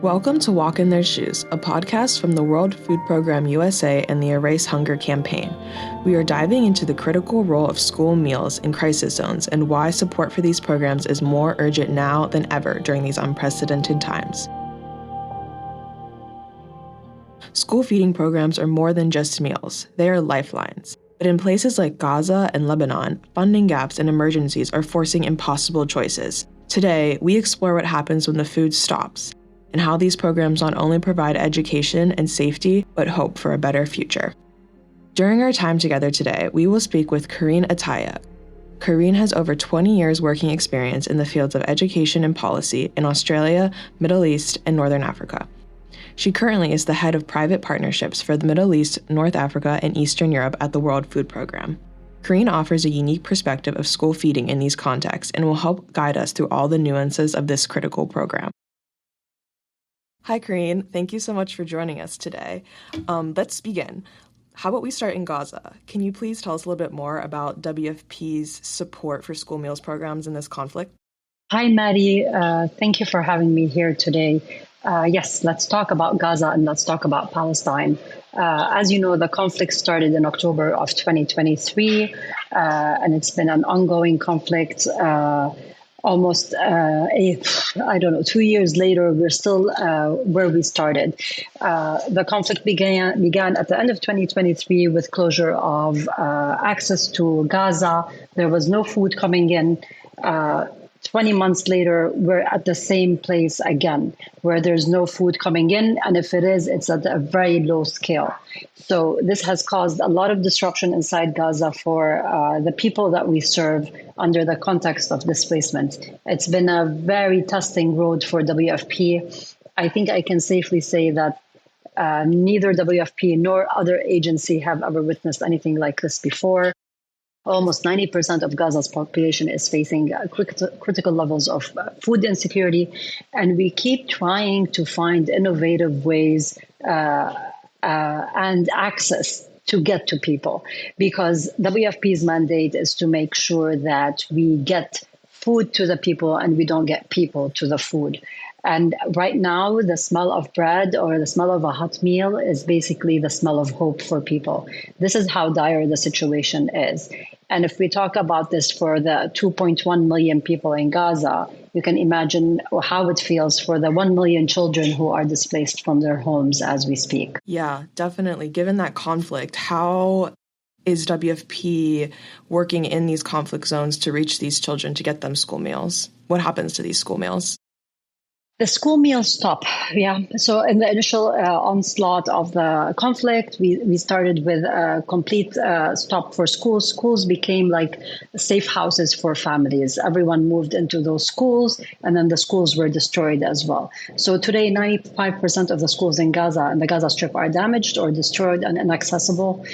Welcome to Walk in Their Shoes, a podcast from the World Food Program USA and the Erase Hunger campaign. We are diving into the critical role of school meals in crisis zones and why support for these programs is more urgent now than ever during these unprecedented times. School feeding programs are more than just meals. They are lifelines. But in places like Gaza and Lebanon, funding gaps and emergencies are forcing impossible choices. Today, we explore what happens when the food stops, and how these programs not only provide education and safety, but hope for a better future. During our time together today, we will speak with Karine Ataya. Karine has over 20 years working experience in the fields of education and policy in Australia, Middle East, and Northern Africa. She currently is the head of private partnerships for the Middle East, North Africa, and Eastern Europe at the World Food Program. Karine offers a unique perspective of school feeding in these contexts and will help guide us through all the nuances of this critical program. Hi, Karine. Thank you so much for joining us today. Let's begin. How about we start in Gaza? Can you please tell us a little bit more about WFP's support for school meals programs in this conflict? Hi, Maddie. Thank you for having me here today. Yes, let's talk about Gaza and let's talk about Palestine. As you know, the conflict started in October of 2023, and it's been an ongoing conflict. Almost 2 years later, we're still where we started. The conflict began at the end of 2023 with closure of access to Gaza. There was no food coming in. 20 months later, we're at the same place again, where there's no food coming in. And if it is, it's at a very low scale. So this has caused a lot of disruption inside Gaza for the people that we serve under the context of displacement. It's been a very testing road for WFP. I think I can safely say that neither WFP nor other agency have ever witnessed anything like this before. Almost 90% of Gaza's population is facing critical levels of food insecurity, and we keep trying to find innovative ways and access to get to people, because WFP's mandate is to make sure that we get food to the people and we don't get people to the food. And right now, the smell of bread or the smell of a hot meal is basically the smell of hope for people. This is how dire the situation is. And if we talk about this for the 2.1 million people in Gaza, you can imagine how it feels for the 1 million children who are displaced from their homes as we speak. Yeah, definitely. Given that conflict, how is WFP working in these conflict zones to reach these children to get them school meals? What happens to these school meals? The school meals stop. Yeah. So in the initial onslaught of the conflict, we started with a complete stop for schools. Schools became like safe houses for families. Everyone moved into those schools, and then the schools were destroyed as well. So today, 95% of the schools in Gaza and the Gaza Strip are damaged or destroyed and inaccessible.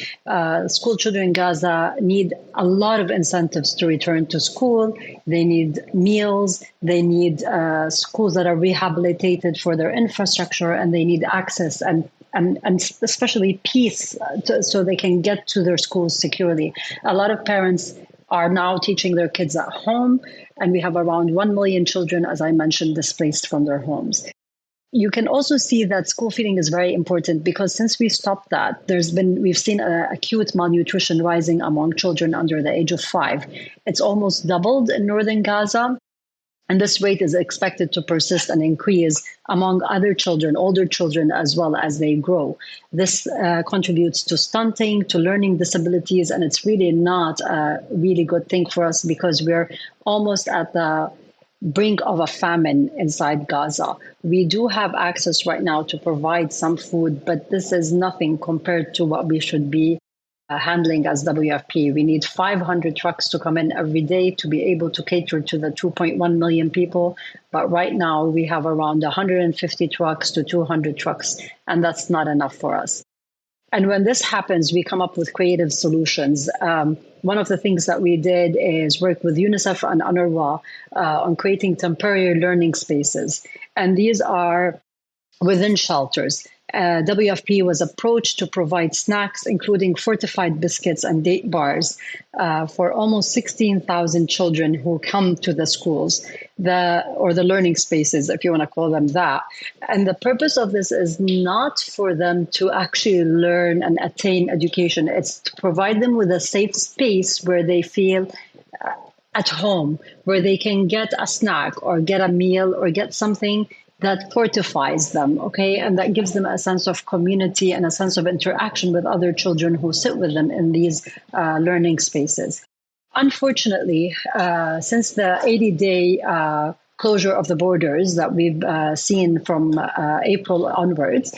School children in Gaza need a lot of incentives to return to school. They need meals. They need schools that are rehabilitated for their infrastructure, and they need access and especially peace so they can get to their schools securely. A lot of parents are now teaching their kids at home, and we have around 1 million children, as I mentioned, displaced from their homes. You can also see that school feeding is very important because since we stopped that, we've seen acute malnutrition rising among children under the age of 5. It's almost doubled in northern Gaza. And this rate is expected to persist and increase among other children, older children, as well as they grow. This contributes to stunting, to learning disabilities, and it's really not a really good thing for us because we're almost at the brink of a famine inside Gaza. We do have access right now to provide some food, but this is nothing compared to what we should be handling as WFP. We need 500 trucks to come in every day to be able to cater to the 2.1 million people. But right now we have around 150 trucks to 200 trucks, and that's not enough for us. And when this happens, we come up with creative solutions. One of the things that we did is work with UNICEF and UNRWA on creating temporary learning spaces. And these are within shelters. WFP was approached to provide snacks, including fortified biscuits and date bars, for almost 16,000 children who come to the schools, the learning spaces, if you want to call them that. And the purpose of this is not for them to actually learn and attain education. It's to provide them with a safe space where they feel at home, where they can get a snack or get a meal or get something that fortifies them, okay? And that gives them a sense of community and a sense of interaction with other children who sit with them in these learning spaces. Unfortunately, since the 80-day closure of the borders that we've seen from April onwards,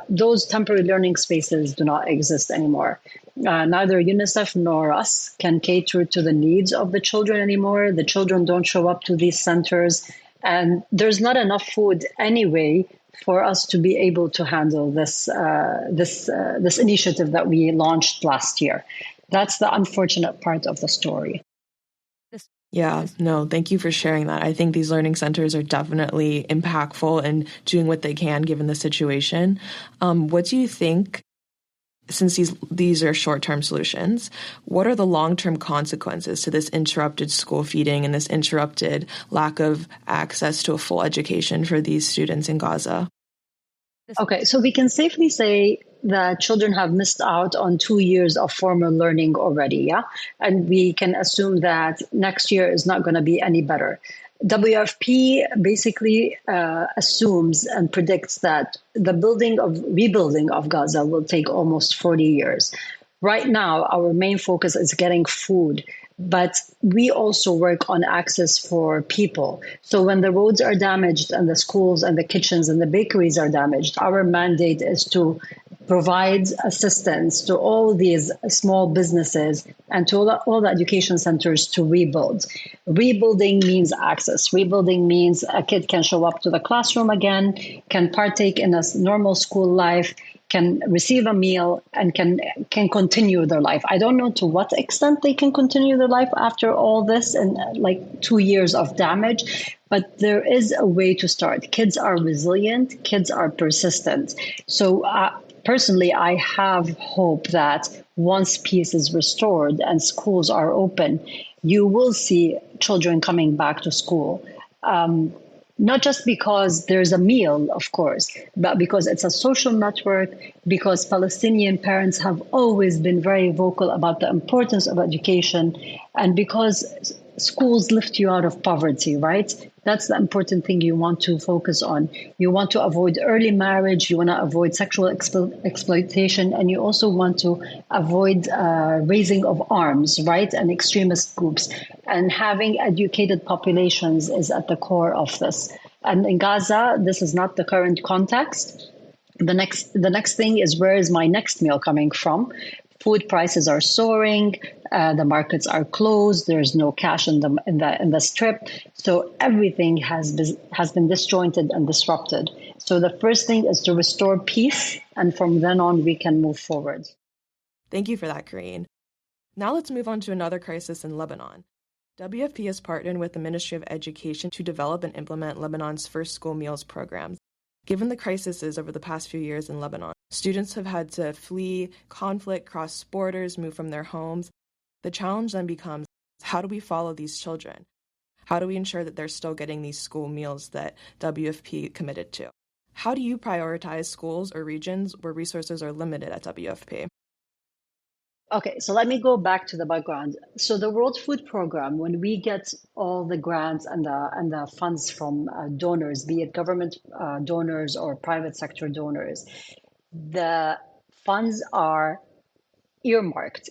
those temporary learning spaces do not exist anymore. Neither UNICEF nor us can cater to the needs of the children anymore. The children don't show up to these centers, and there's not enough food anyway for us to be able to handle this initiative that we launched last year. That's the unfortunate part of the story. Yeah, no, thank you for sharing that. I think these learning centers are definitely impactful and doing what they can given the situation. What do you think, since these are short-term solutions, what are the long-term consequences to this interrupted school feeding and this interrupted lack of access to a full education for these students in Gaza? Okay, so we can safely say that children have missed out on 2 years of formal learning already, yeah? And we can assume that next year is not going to be any better. WFP basically assumes and predicts that the rebuilding of Gaza will take almost 40 years. Right now, our main focus is getting food, but we also work on access for people. So when the roads are damaged and the schools and the kitchens and the bakeries are damaged, our mandate is to provide assistance to all these small businesses and to all the education centers to rebuild. Rebuilding means access. Rebuilding means a kid can show up to the classroom again, can partake in a normal school life, can receive a meal, and can continue their life. I don't know to what extent they can continue their life after all this and like 2 years of damage, but there is a way to start. Kids are resilient, kids are persistent. So personally, I have hope that once peace is restored and schools are open, you will see children coming back to school. Not just because there's a meal, of course, but because it's a social network, because Palestinian parents have always been very vocal about the importance of education, and because schools lift you out of poverty, right? That's the important thing you want to focus on. You want to avoid early marriage, you want to avoid sexual exploitation, and you also want to avoid raising of arms, right? And extremist groups. And having educated populations is at the core of this. And in Gaza, this is not the current context. The next thing is, where is my next meal coming from? Food prices are soaring. The markets are closed. There's no cash in the strip. So everything has been disjointed and disrupted. So the first thing is to restore peace, and from then on we can move forward. Thank you for that, Karine. Now let's move on to another crisis in Lebanon. WFP has partnered with the Ministry of Education to develop and implement Lebanon's first school meals programs. Given the crises over the past few years in Lebanon, students have had to flee conflict, cross borders, move from their homes. The challenge then becomes, how do we follow these children? How do we ensure that they're still getting these school meals that WFP committed to? How do you prioritize schools or regions where resources are limited at WFP? Okay, so let me go back to the background. So the World Food Program, when we get all the grants and the funds from donors, be it government donors or private sector donors, the funds are earmarked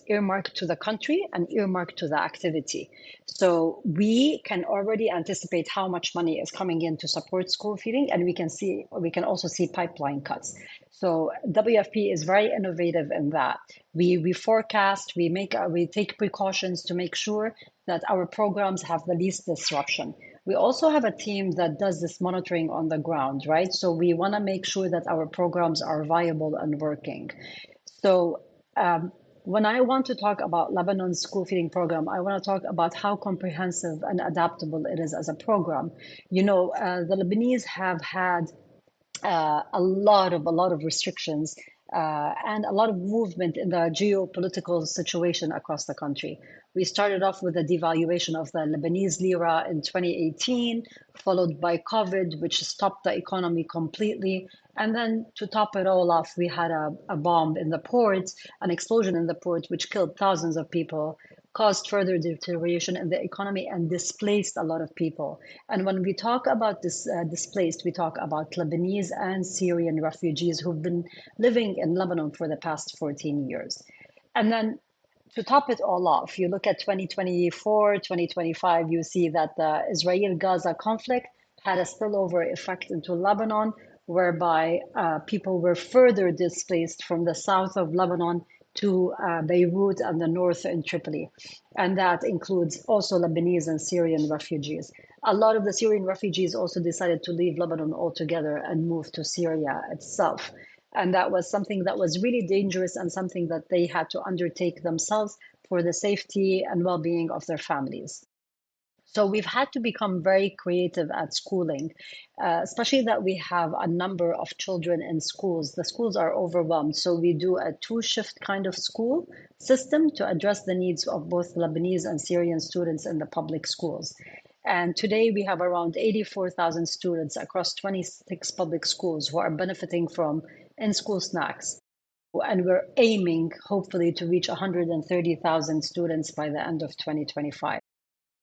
to the country and earmarked to the activity. So we can already anticipate how much money is coming in to support school feeding, and we can also see pipeline cuts. So WFP is very innovative in that. We forecast, we take precautions to make sure that our programs have the least disruption. We also have a team that does this monitoring on the ground, right? So we want to make sure that our programs are viable and working. So when I want to talk about Lebanon's school feeding program, I want to talk about how comprehensive and adaptable it is as a program. You know, the Lebanese have had a lot of restrictions and a lot of movement in the geopolitical situation across the country. We started off with the devaluation of the Lebanese lira in 2018, followed by COVID, which stopped the economy completely. And then to top it all off, we had a bomb in the port, an explosion in the port, which killed thousands of people, caused further deterioration in the economy, and displaced a lot of people. And when we talk about this displaced, we talk about Lebanese and Syrian refugees who've been living in Lebanon for the past 14 years. And then to top it all off, you look at 2024, 2025, you see that the Israel-Gaza conflict had a spillover effect into Lebanon, whereby people were further displaced from the south of Lebanon to Beirut and the north in Tripoli. And that includes also Lebanese and Syrian refugees. A lot of the Syrian refugees also decided to leave Lebanon altogether and move to Syria itself. And that was something that was really dangerous and something that they had to undertake themselves for the safety and well being of their families. So we've had to become very creative at schooling, especially that we have a number of children in schools. The schools are overwhelmed. So we do a two-shift kind of school system to address the needs of both Lebanese and Syrian students in the public schools. And today we have around 84,000 students across 26 public schools who are benefiting from in-school snacks. And we're aiming, hopefully, to reach 130,000 students by the end of 2025.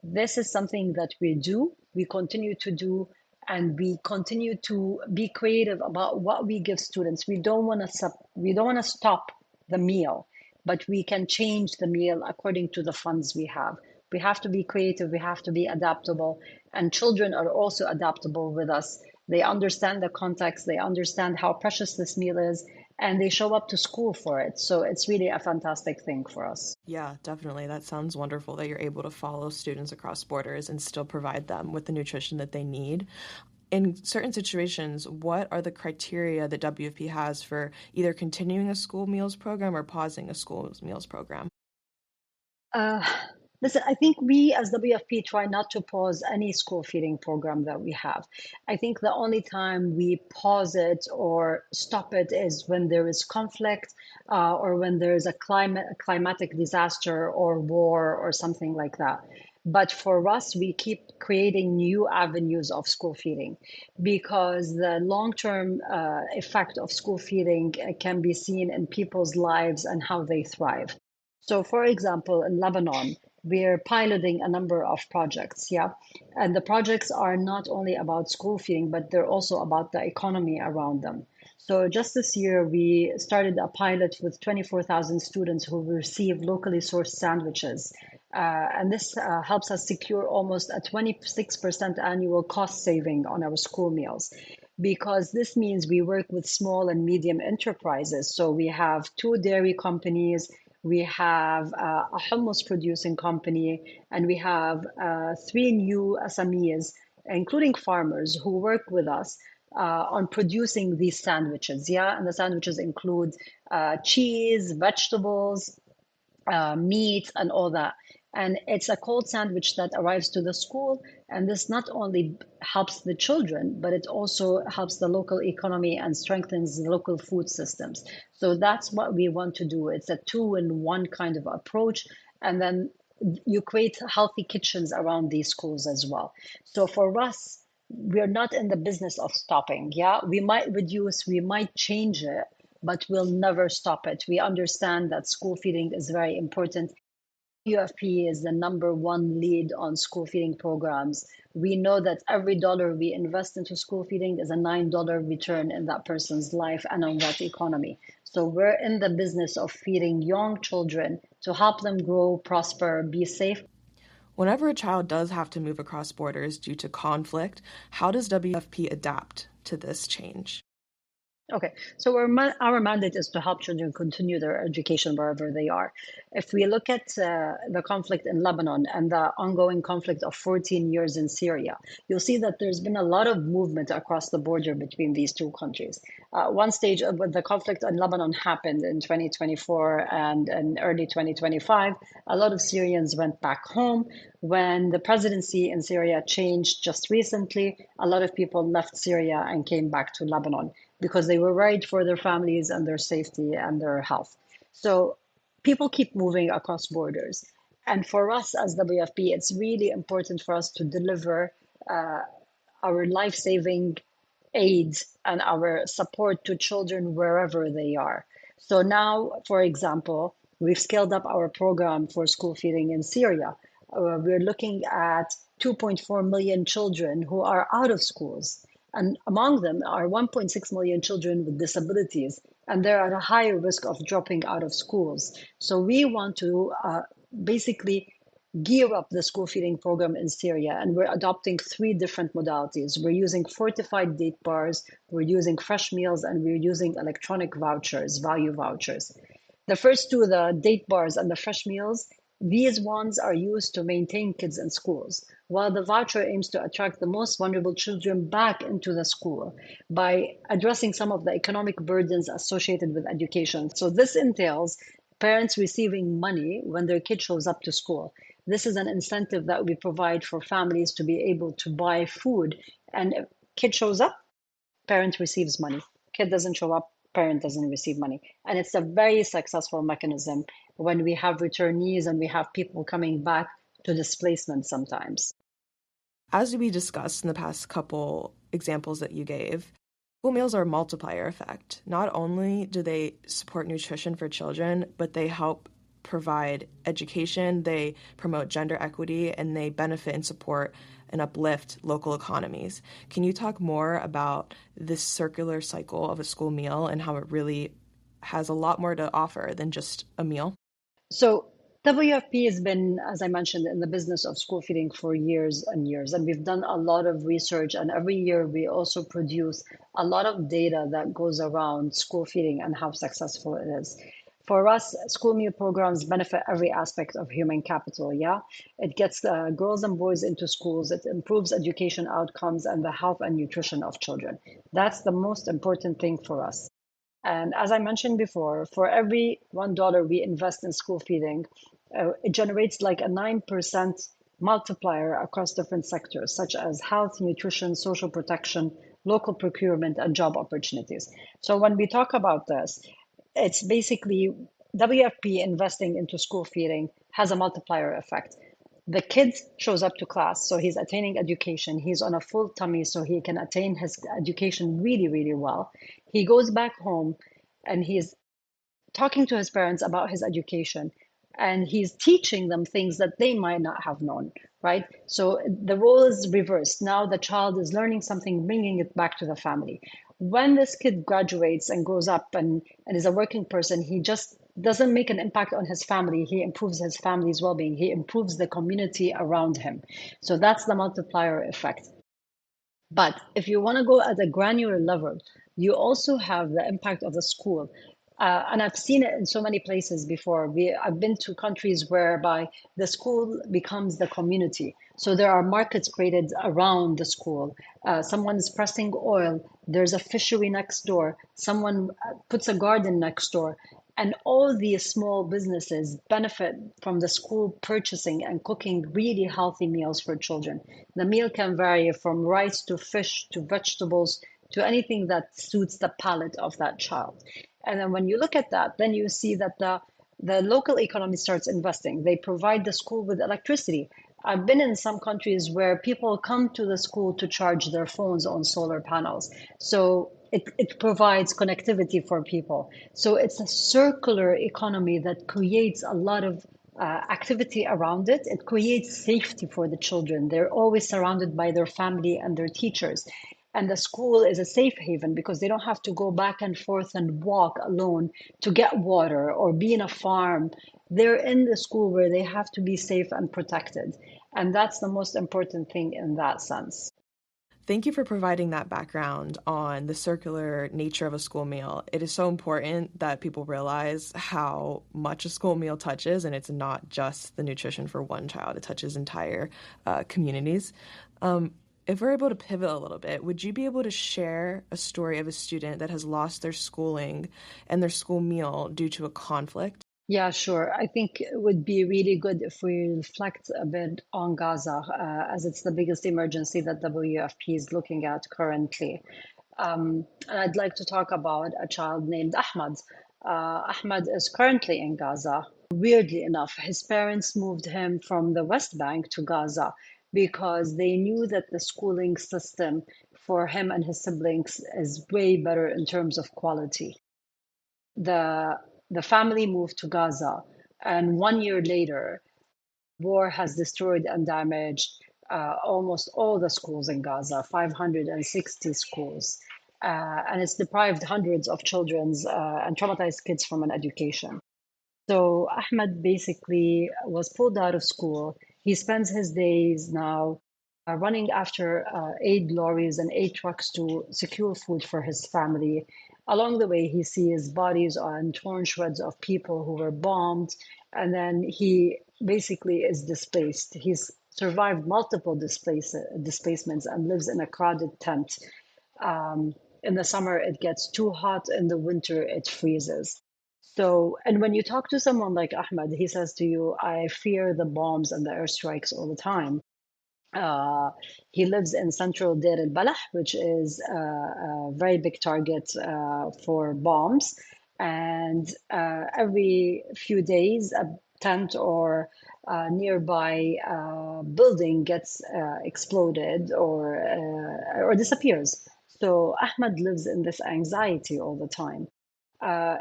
This is something that we continue to do, and we continue to be creative about what we give students. We don't want to stop the meal, but we can change the meal according to the funds we have. We have to be creative, we have to be adaptable, and children are also adaptable with us. They understand the context, they understand how precious this meal is, and they show up to school for it. So it's really a fantastic thing for us. Yeah, definitely. That sounds wonderful that you're able to follow students across borders and still provide them with the nutrition that they need. In certain situations, what are the criteria that WFP has for either continuing a school meals program or pausing a school meals program? Uh, Listen, I think we as WFP try not to pause any school feeding program that we have. I think the only time we pause it or stop it is when there is conflict or when there is a climatic disaster or war or something like that. But for us, we keep creating new avenues of school feeding because the long-term effect of school feeding can be seen in people's lives and how they thrive. So, for example, in Lebanon, we're piloting a number of projects, yeah. And the projects are not only about school feeding, but they're also about the economy around them. So just this year, we started a pilot with 24,000 students who receive locally sourced sandwiches. And this helps us secure almost a 26% annual cost saving on our school meals because this means we work with small and medium enterprises. So we have two dairy companies, we have a hummus producing company, and we have three new SMEs, including farmers, who work with us on producing these sandwiches. Yeah, and the sandwiches include cheese, vegetables, meat, and all that. And it's a cold sandwich that arrives to the school. And this not only helps the children, but it also helps the local economy and strengthens the local food systems. So that's what we want to do. It's a two-in-one kind of approach. And then you create healthy kitchens around these schools as well. So for us, we're not in the business of stopping. Yeah, we might reduce, we might change it, but we'll never stop it. We understand that school feeding is very important. UFP is the number one lead on school feeding programs. We know that every dollar we invest into school feeding is a $9 return in that person's life and on that economy. So we're in the business of feeding young children to help them grow, prosper, be safe. Whenever a child does have to move across borders due to conflict, how does WFP adapt to this change? Okay, so our mandate is to help children continue their education wherever they are. If we look at the conflict in Lebanon and the ongoing conflict of 14 years in Syria, you'll see that there's been a lot of movement across the border between these two countries. One stage of the conflict in Lebanon happened in 2024 and in early 2025. A lot of Syrians went back home. When the presidency in Syria changed just recently, a lot of people left Syria and came back to Lebanon because they were worried for their families and their safety and their health. So people keep moving across borders. And for us as WFP, it's really important for us to deliver our life saving aid and our support to children wherever they are. So now, for example, we've scaled up our program for school feeding in Syria. We're looking at 2.4 million children who are out of schools. And among them are 1.6 million children with disabilities, and they're at a higher risk of dropping out of schools. So we want to basically gear up the school feeding program in Syria, and we're adopting three different modalities. We're using fortified date bars, we're using fresh meals, and we're using electronic vouchers, value vouchers. The first two, the date bars and the fresh meals, these ones are used to maintain kids in schools, while the voucher aims to attract the most vulnerable children back into the school by addressing some of the economic burdens associated with education. So this entails parents receiving money when their kid shows up to school. This is an incentive that we provide for families to be able to buy food. And if kid shows up, parent receives money. Kid doesn't show up, parent doesn't receive money. And it's a very successful mechanism when we have returnees and we have people coming back to displacement sometimes. As we discussed in the past couple examples that you gave, school meals are a multiplier effect. Not only do they support nutrition for children, but they help provide education, they promote gender equity, and they benefit and support and uplift local economies. Can you talk more about this circular cycle of a school meal and how it really has a lot more to offer than just a meal? So WFP has been, as I mentioned, in the business of school feeding for years and years, and we've done a lot of research. And every year we also produce a lot of data that goes around school feeding and how successful it is. For us, school meal programs benefit every aspect of human capital. Yeah, it gets girls and boys into schools. It improves education outcomes and the health and nutrition of children. That's the most important thing for us. And as I mentioned before, for every $1 we invest in school feeding, it generates like a 9% multiplier across different sectors, such as health, nutrition, social protection, local procurement, and job opportunities. So when we talk about this, it's basically WFP investing into school feeding has a multiplier effect. The kid shows up to class, so he's attaining education. He's on a full tummy, so he can attain his education really, really well. He goes back home and he's talking to his parents about his education, and he's teaching them things that they might not have known, right? So the role is reversed. Now the child is learning something, bringing it back to the family. When this kid graduates and grows up and is a working person, he just doesn't make an impact on his family. He improves his family's well-being. He improves the community around him. So that's the multiplier effect. But if you want to go at a granular level, you also have the impact of the school. And I've seen it in so many places before. I've been to countries whereby the school becomes the community. So there are markets created around the school. Someone is pressing oil. There's a fishery next door. Someone puts a garden next door. And all these small businesses benefit from the school purchasing and cooking really healthy meals for children. The meal can vary from rice to fish to vegetables to anything that suits the palate of that child. And then when you look at that, then you see that the local economy starts investing. They provide the school with electricity. I've been in some countries where people come to the school to charge their phones on solar panels. So it provides connectivity for people. So it's a circular economy that creates a lot of activity around it. It creates safety for the children. They're always surrounded by their family and their teachers. And the school is a safe haven because they don't have to go back and forth and walk alone to get water or be in a farm. They're in the school where they have to be safe and protected. And that's the most important thing in that sense. Thank you for providing that background on the circular nature of a school meal. It is so important that people realize how much a school meal touches, and it's not just the nutrition for one child, it touches entire communities. If we're able to pivot a little bit, would you be able to share a story of a student that has lost their schooling and their school meal due to a conflict? Yeah, sure. I think it would be really good if we reflect a bit on Gaza, as it's the biggest emergency that WFP is looking at currently. And I'd like to talk about a child named Ahmad. Ahmad is currently in Gaza. Weirdly enough, his parents moved him from the West Bank to Gaza because they knew that the schooling system for him and his siblings is way better in terms of quality. The family moved to Gaza, and 1 year later, war has destroyed and damaged almost all the schools in Gaza, 560 schools, and it's deprived hundreds of children's and traumatized kids from an education. So Ahmed basically was pulled out of school. He spends his days now running after 8 lorries and 8 trucks to secure food for his family. Along the way, he sees bodies on torn shreds of people who were bombed, and then he basically is displaced. He's survived multiple displacements and lives in a crowded tent. In the summer, it gets too hot. In the winter, it freezes. So, and when you talk to someone like Ahmed, he says to you, I fear the bombs and the airstrikes all the time. Uh, he lives in central Deir al-Balah, which is a very big target for bombs. And every few days, a tent or nearby building gets exploded or disappears. So Ahmed lives in this anxiety all the time.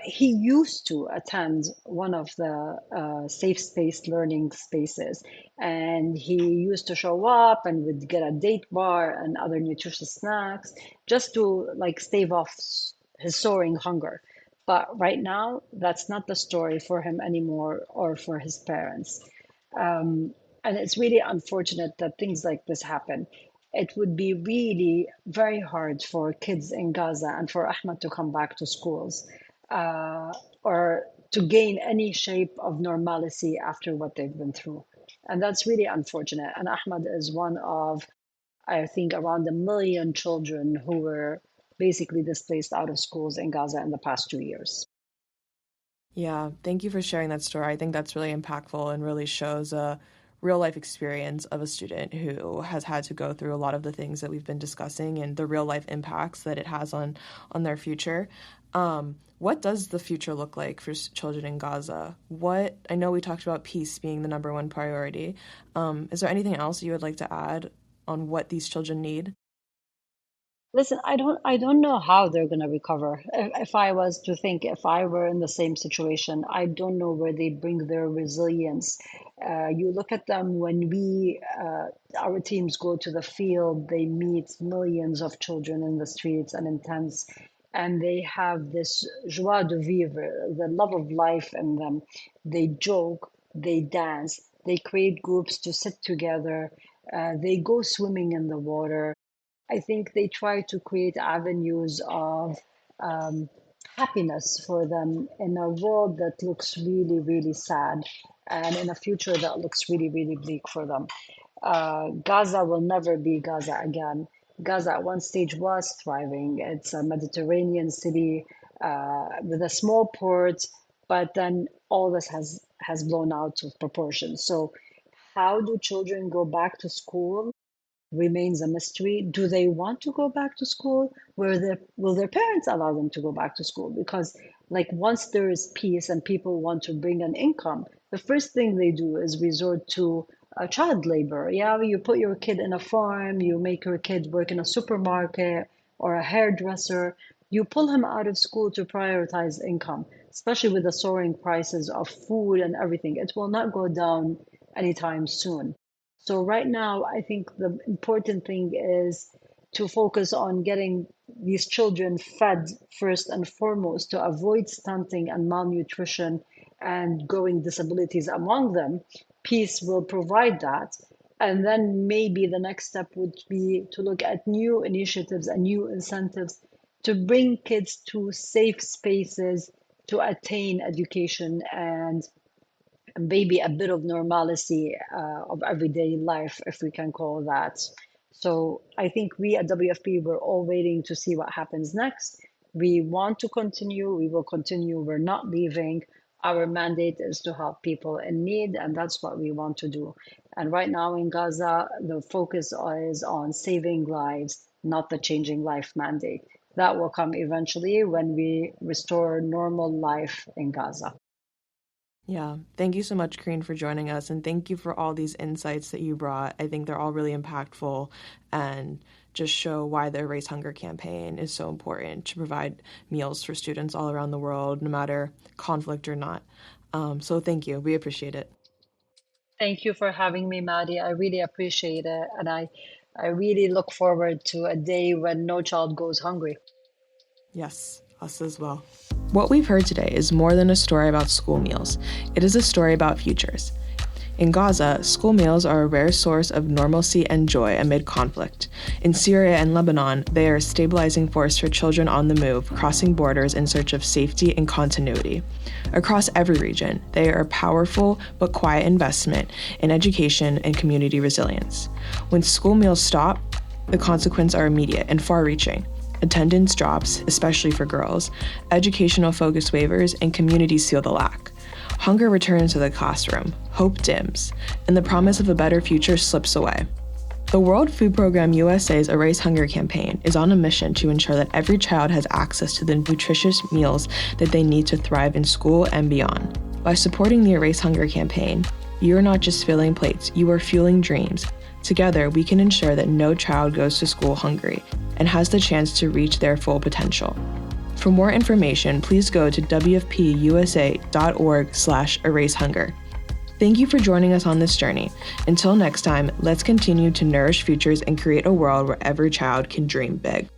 He used to attend one of the safe space learning spaces, and he used to show up and would get a date bar and other nutritious snacks just to like stave off his soaring hunger. But right now, that's not the story for him anymore or for his parents. And it's really unfortunate that things like this happen. It would be really very hard for kids in Gaza and for Ahmed to come back to schools uh, or to gain any shape of normalcy after what they've been through. And that's really unfortunate. And Ahmed is one of, I think, around 1 million children who were basically displaced out of schools in Gaza in the past 2 years. Yeah, thank you for sharing that story. I think that's really impactful and really shows a real life experience of a student who has had to go through a lot of the things that we've been discussing and the real life impacts that it has on their future. What does the future look like for children in Gaza? What I know we talked about peace being the number one priority. Is there anything else you would like to add on what these children need? Listen, I don't know how they're going to recover. If I was to think, if I were in the same situation, I don't know where they bring their resilience. You look at them when our teams go to the field, they meet millions of children in the streets and in tents, and they have this joie de vivre, the love of life in them. They joke, they dance, they create groups to sit together, they go swimming in the water. I think they try to create avenues of um, happiness for them in a world that looks really, really sad and in a future that looks really, really bleak for them. Gaza will never be Gaza again. Gaza at one stage was thriving. It's a Mediterranean city with a small port, but then all this has blown out of proportion. So, how do children go back to school remains a mystery. Do they want to go back to school? Will their parents allow them to go back to school? Because like once there is peace and people want to bring an income, the first thing they do is resort to child labor. Yeah, you put your kid in a farm, you make your kid work in a supermarket or a hairdresser. You pull him out of school to prioritize income, especially with the soaring prices of food and everything. It will not go down anytime soon. So right now, I think the important thing is to focus on getting these children fed first and foremost to avoid stunting and malnutrition and growing disabilities among them. Peace will provide that. And then maybe the next step would be to look at new initiatives and new incentives to bring kids to safe spaces to attain education and maybe a bit of normalcy of everyday life, if we can call that. So I think we at WFP, we're all waiting to see what happens next. We want to continue, we will continue, we're not leaving. Our mandate is to help people in need, and that's what we want to do. And right now in Gaza, the focus is on saving lives, not the changing life mandate. That will come eventually when we restore normal life in Gaza. Yeah, thank you so much, Karine, for joining us, and thank you for all these insights that you brought. I think they're all really impactful and just show why the Erase Hunger campaign is so important to provide meals for students all around the world, no matter conflict or not. So thank you. We appreciate it. Thank you for having me, Maddie. I really appreciate it. And I really look forward to a day when no child goes hungry. Yes, us as well. What we've heard today is more than a story about school meals. It is a story about futures. In Gaza, school meals are a rare source of normalcy and joy amid conflict. In Syria and Lebanon, they are a stabilizing force for children on the move, crossing borders in search of safety and continuity. Across every region, they are a powerful but quiet investment in education and community resilience. When school meals stop, the consequences are immediate and far-reaching. Attendance drops, especially for girls, educational focus wavers, and communities feel the lack. Hunger returns to the classroom, hope dims, and the promise of a better future slips away. The World Food Program USA's Erase Hunger campaign is on a mission to ensure that every child has access to the nutritious meals that they need to thrive in school and beyond. By supporting the Erase Hunger campaign, you are not just filling plates, you are fueling dreams. Together, we can ensure that no child goes to school hungry and has the chance to reach their full potential. For more information, please go to wfpusa.org/erasehunger. Thank you for joining us on this journey. Until next time, let's continue to nourish futures and create a world where every child can dream big.